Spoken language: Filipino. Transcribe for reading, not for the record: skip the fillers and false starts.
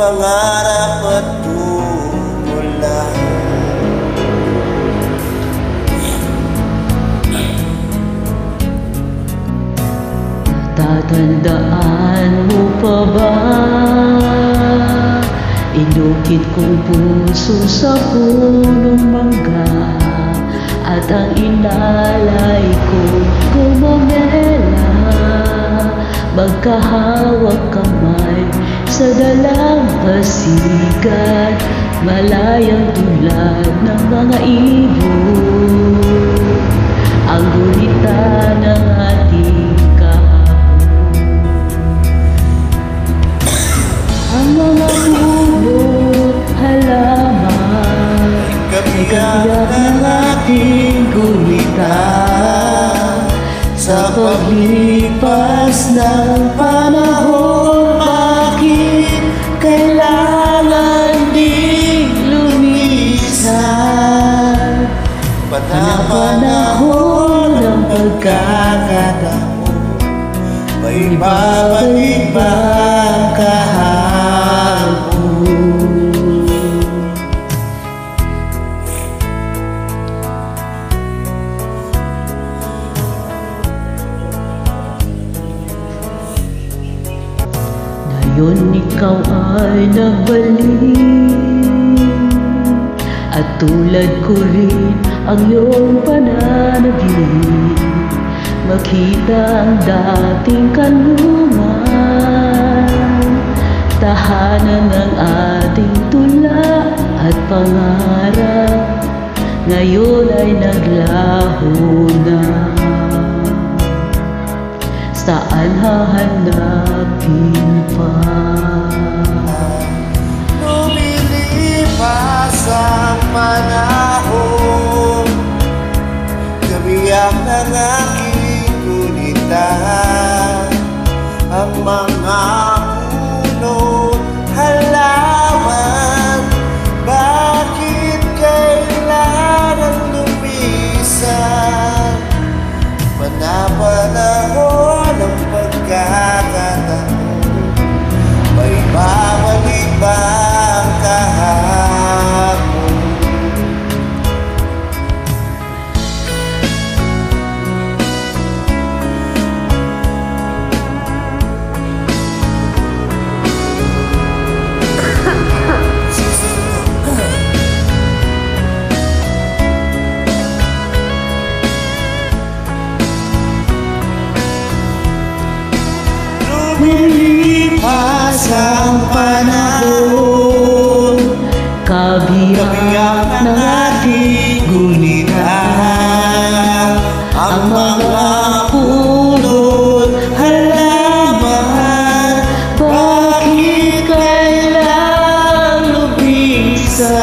pangarap at tumulan. Tatandaan mo pa ba? Inukit kong puso sa punong mangga, at ang inalay ko gumamela, magkahawak kamay sa dalampasigan, malayang tulad ng mga ibon, ang gulita ng ating kahapon. Ang mga ulot halaman ay kabiyak ng ating gulita, sa paglipas ng panahon. Bakit kailangan ding lumisan? Panahon ng pagkakataon, may babalik ba kahapon? Ngayon ikaw ay nagbalik, at tulad ko rin ang iyong pananabik, makita ang dating kanlungan, tahanan ng ating tula at pangarap, ngayon ay naglaho na. Saan hahanapin pa? Lumilipas ang panahon, kabiyak ng aking gulita, ang mga puno halaman. Bakit kailangan lumisan? Panahon ng pagkakataon, may babalik ba ang kahapon? Lumilipas ang panahon, kabiyak ng ating gulita, ang mga puno't halaman. Bakit kailangang lumisan?